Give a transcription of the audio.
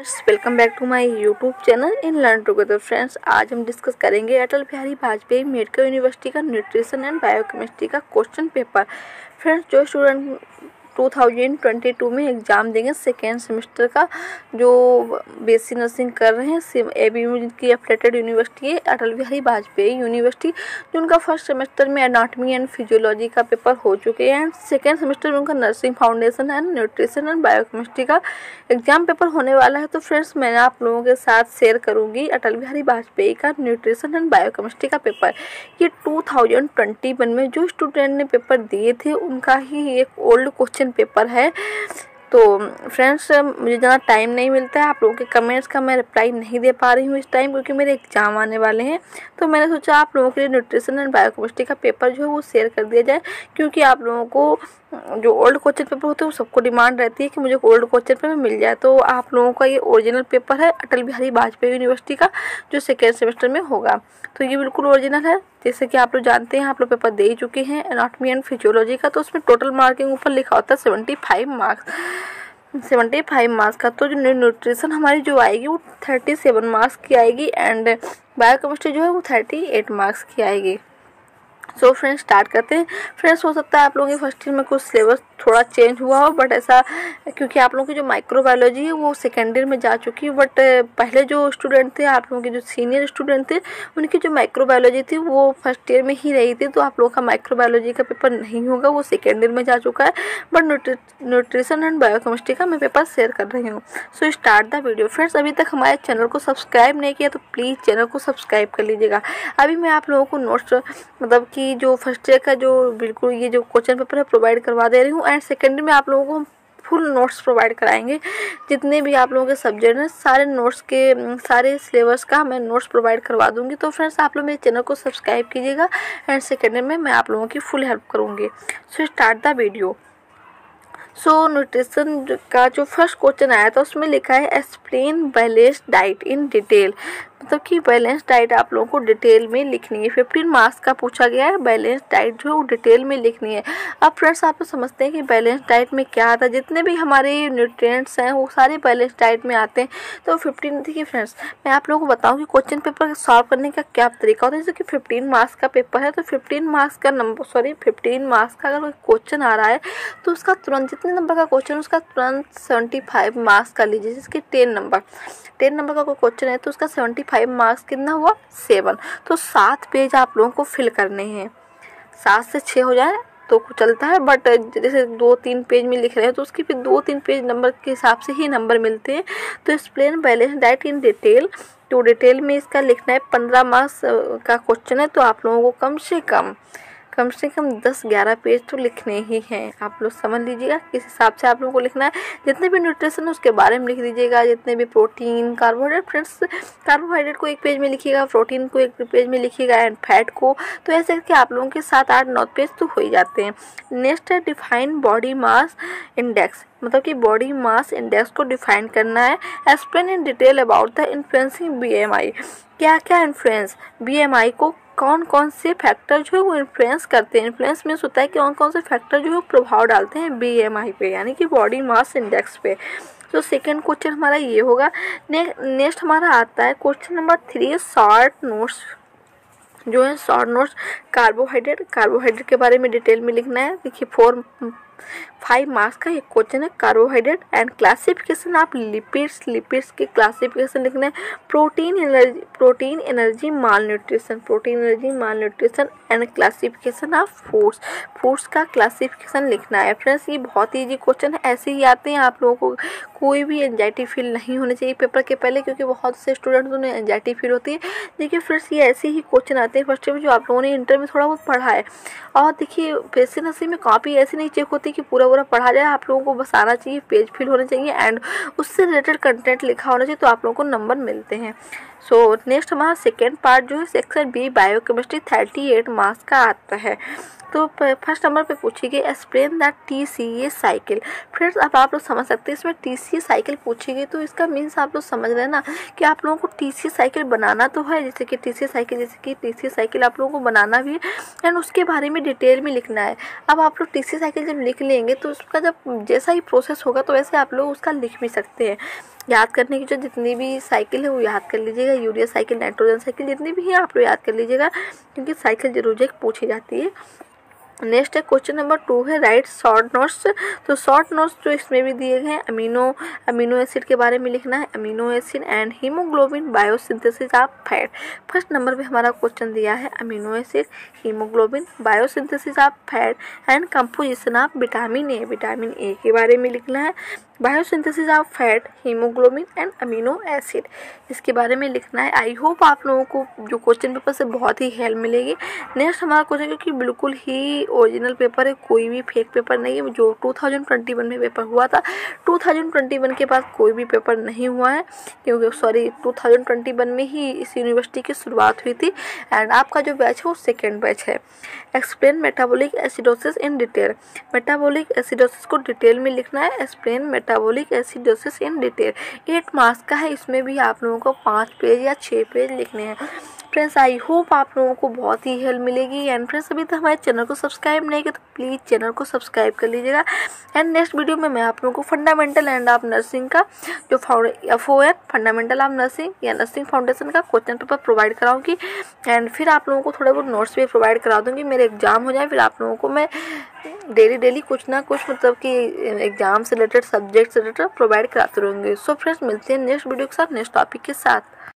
Welcome back to my YouTube channel in learn together. Friends, आज हम discuss करेंगे Atal Bihari Vajpayee Medical University का nutrition and biochemistry का question paper. Friends, जो student 2022 में एग्ज़ाम देंगे सेकेंड सेमेस्टर का, जो बीएससी नर्सिंग कर रहे हैं, एबीयू की एफिलेटेड यूनिवर्सिटी है अटल बिहारी वाजपेयी यूनिवर्सिटी, जो उनका फर्स्ट सेमेस्टर में एनाटॉमी एंड फिजियोलॉजी का पेपर हो चुके हैं एंड सेकेंड सेमेस्टर में उनका nursing foundation and nutrition and biochemistry का एग्जाम पेपर होने वाला है। तो फ्रेंड्स, मैं आप लोगों के साथ शेयर करूंगी अटल बिहारी वाजपेयी का न्यूट्रिशन एंड बायोकेमिस्ट्री का पेपर। ये 2021 में जो स्टूडेंट ने पेपर दिए थे उनका ही एक ओल्ड क्वेश्चन पेपर है। तो फ्रेंड्स, मुझे ज़्यादा टाइम नहीं मिलता है, आप लोगों के कमेंट्स का मैं रिप्लाई नहीं दे पा रही हूँ इस टाइम, क्योंकि मेरे एग्जाम आने वाले हैं। तो मैंने सोचा आप लोगों के लिए न्यूट्रिशन एंड बायोकेमिस्ट्री का पेपर जो है वो शेयर कर दिया जाए, क्योंकि आप लोगों को जो ओल्ड क्वेश्चन पेपर होते हैं वो सबको डिमांड रहती है कि मुझे ओल्ड क्वेश्चन पेपर मिल जाए। तो आप लोगों का ये ओरिजिनल पेपर है अटल बिहारी वाजपेयी यूनिवर्सिटी का, जो सेकेंड सेमेस्टर में होगा। तो ये बिल्कुल ओरिजिनल है। जैसे कि आप लोग जानते हैं, आप लोग पेपर दे ही चुके हैं एनाटॉमी एंड फिजियोलॉजी का, तो उसमें टोटल मार्किंग ऊपर लिखा होता है 75 मार्क्स का। तो जो न्यूट्रिशन हमारी जो आएगी वो 37 मार्क्स की आएगी एंड बायोकेमिस्ट्री जो है वो 38 मार्क्स की आएगी। सो फ्रेंड्स, स्टार्ट करते हैं। फ्रेंड्स, हो सकता है आप लोगों के फर्स्ट ईयर में कुछ सिलेबस थोड़ा चेंज हुआ हो, बट ऐसा क्योंकि आप लोगों की जो माइक्रोबायोलॉजी है वो सेकेंड ईयर में जा चुकी है, बट पहले जो स्टूडेंट थे, आप लोगों के जो सीनियर स्टूडेंट थे, उनकी जो माइक्रोबायोलॉजी थी वो फर्स्ट ईयर में ही रही थी। तो आप लोगों का माइक्रोबायोलॉजी का पेपर नहीं होगा, वो सेकेंड ईयर में जा चुका है। बट न्यूट्रिशन एंड बायोकेमिस्ट्री का मैं पेपर शेयर कर रही हूँ। So start the video. Friends, अभी तक हमारे चैनल को सब्सक्राइब नहीं किया तो प्लीज़ चैनल को सब्सक्राइब कर लीजिएगा। अभी मैं आप लोगों को नोट्स मतलब कि जो फर्स्ट ईयर का जो बिल्कुल ये जो क्वेश्चन पेपर है प्रोवाइड करवा दे रही हूँ एंड सेकेंड में आप लोगों को हम फुल नोट्स प्रोवाइड कराएंगे। जितने भी आप लोगों के सब्जेक्ट हैं सारे नोट्स के सारे सिलेबस का मैं नोट्स प्रोवाइड करवा दूंगी। तो फ्रेंड्स, आप लोग मेरे चैनल को सब्सक्राइब कीजिएगा एंड सेकेंड में मैं आप लोगों की फुल हेल्प करूँगी। So start the video. So nutrition का जो फर्स्ट क्वेश्चन आया था उसमें लिखा है explain balanced diet in detail, मतलब कि बैलेंस डाइट आप लोगों को डिटेल में लिखनी है। 15 मार्क्स का पूछा गया है, बैलेंस डाइट जो है वो डिटेल में लिखनी है। अब फ्रेंड्स, आप लोग समझते हैं कि बैलेंस डाइट में क्या आता है। जितने भी हमारे न्यूट्रिएंट्स हैं वो सारे बैलेंस डाइट में आते हैं। तो 15 देखिए फ्रेंड्स, मैं आप लोगों को बताऊं कि क्वेश्चन पेपर सॉल्व करने का क्या तरीका होता है। जैसे कि 15 मार्क्स का पेपर है, तो 15 मार्क्स का अगर कोई क्वेश्चन आ रहा है तो उसका तुरंत जितने नंबर का क्वेश्चन उसका तुरंत 75 मार्क्स का लीजिए। जिसके 10 नंबर का कोई क्वेश्चन है तो उसका 75 मार्क्स कितना हुआ 7। तो 7 पेज आप लोगों को फिल करने हैं। 7 से 6 हो जाए तो चलता है, बट जैसे 2-3 पेज में लिख रहे हैं तो उसके फिर 2-3 पेज नंबर के हिसाब से ही नंबर मिलते हैं। तो explain balance diet in detail, तो डिटेल में इसका लिखना है। 15 मार्क्स का क्वेश्चन है तो आप लोगों को कम से कम 10-11 पेज तो लिखने ही हैं। आप लोग समझ लीजिएगा किस हिसाब से आप लोगों को लिखना है। जितने भी न्यूट्रिशन है उसके बारे में लिख दीजिएगा, जितने भी प्रोटीन कार्बोहाइड्रेट, फ्रेंड्स कार्बोहाइड्रेट को एक पेज में लिखिएगा, प्रोटीन को एक पेज में लिखिएगा एंड फैट को। तो ऐसे करके आप लोगों के 7-8-9 पेज तो हो ही जाते हैं। नेक्स्ट है डिफाइन बॉडी मास इंडेक्स, मतलब कि बॉडी मास इंडेक्स को डिफाइन करना है। Explain in detail about the influencing BMI, क्या क्या इन्फ्लुएंस BMI को कौन कौन से फैक्टर जो है वो इन्फ्लुएंस करते हैं। इन्फ्लुएंस मीन्स होता है कि कौन कौन से फैक्टर जो है प्रभाव डालते हैं BMI पे, यानी कि बॉडी मास इंडेक्स पे। तो सेकेंड क्वेश्चन हमारा ये होगा। नेक्स्ट हमारा आता है क्वेश्चन नंबर 3, शॉर्ट नोट्स जो है शॉर्ट नोट्स कार्बोहाइड्रेट के बारे में डिटेल में लिखना है। देखिए 5 मार्क्स का एक क्वेश्चन है carbohydrate and classification of lipids की क्लासिफिकेशन लिखना है। Protein energy mall nutrition and classification of foods का क्लासिफिकेशन लिखना है। फ्रेंड्स, ये बहुत ही इजी क्वेश्चन है, ऐसे ही आते हैं। आप लोगों को कोई भी एंजाइटी फील नहीं होनी चाहिए पेपर के पहले, क्योंकि बहुत से स्टूडेंट्स उन्हें एंजाइटी फील होती है। देखिए फ्रेंड्स, ये ऐसे ही क्वेश्चन आते हैं फर्स्ट में जो आप लोगों ने इंटर में थोड़ा बहुत पढ़ा है। और देखिए पेशेंट नसीब में कॉपी ऐसी नहीं चेक होती कि पूरा पढ़ा जाए। आप लोगों को बस आना चाहिए, पेज फिल होने चाहिए एंड उससे रिलेटेड कंटेंट लिखा होना चाहिए, तो आप लोगों को नंबर मिलते हैं। सो नेक्स्ट हमारा सेकेंड पार्ट जो है सेक्शन B बायोकेमिस्ट्री 38 मार्क्स का आता है। तो फर्स्ट नंबर पे पूछेगी explain the TCA cycle. Friends, अब आप लोग समझ सकते हैं इसमें TCA साइकिल पूछेगी, तो इसका मीन्स आप लोग समझ रहे हैं ना कि आप लोगों को TCA साइकिल बनाना तो है। जैसे कि TCA साइकिल आप लोगों को बनाना भी है एंड उसके बारे में डिटेल में लिखना है। अब आप लोग TCA साइकिल जब लिख लेंगे तो उसका जब जैसा ही प्रोसेस होगा तो वैसे आप लोग उसका लिख भी सकते हैं। याद करने की जो जितनी भी साइकिल है वो याद कर लीजिएगा, यूरिया साइकिल, नाइट्रोजन साइकिल, जितनी भी है आप लोग याद कर लीजिएगा, क्योंकि साइकिल जरूर जो पूछी जाती है। नेक्स्ट है क्वेश्चन नंबर 2 है राइट शॉर्ट नोट्स। तो शॉर्ट नोट्स जो इसमें भी दिए गए हैं, अमीनो एसिड के बारे में लिखना है, amino acid and haemoglobin biosynthesis of fat. First number पे हमारा क्वेश्चन दिया है amino acid, haemoglobin, biosynthesis of fat and composition of vitamin A. Vitamin A के बारे में लिखना है, biosynthesis of fat, haemoglobin and amino acid, इसके बारे में लिखना है। आई होप आप लोगों को जो क्वेश्चन पेपर से बहुत ही हेल्प मिलेगी। नेक्स्ट हमारा क्वेश्चन, क्योंकि बिल्कुल ही ओरिजिनल पेपर है, कोई भी फेक पेपर नहीं है, जो 2021 में पेपर हुआ था, 2021 के बाद कोई भी पेपर नहीं हुआ है, क्योंकि 2021 में ही इस यूनिवर्सिटी की शुरुआत हुई थी। एंड आपका जो बैच है वो सेकेंड बैच है। Explain metabolic acidosis in detail. Metabolic acidosis को डिटेल में लिखना है, explain metabolic acidosis in detail. 8 marks का है, इसमें भी आप लोगों को 5 पेज या 6 पेज लिखने हैं। फ्रेंड्स आई होप आप लोगों को बहुत ही हेल्प मिलेगी। एंड फ्रेंड्स अभी तक हमारे चैनल को सब्सक्राइब नहीं किया तो प्लीज़ चैनल को सब्सक्राइब कर लीजिएगा। एंड नेक्स्ट वीडियो में मैं आप लोगों को फंडामेंटल एंड ऑफ नर्सिंग का जो FON फंडामेंटल ऑफ नर्सिंग या नर्सिंग फाउंडेशन का क्वेश्चन पेपर प्रोवाइड कराऊंगी। एंड फिर आप लोगों को थोड़े बहुत नोट्स भी प्रोवाइड करा दूंगी। मेरे एग्जाम हो जाए फिर आप लोगों को मैं डेली कुछ ना कुछ मतलब कि एग्जाम से रिलेटेड, सब्जेक्ट से रिलेटेड प्रोवाइड कराते रहूँगी। सो फ्रेंड्स मिलते हैं नेक्स्ट वीडियो के साथ, नेक्स्ट टॉपिक के साथ।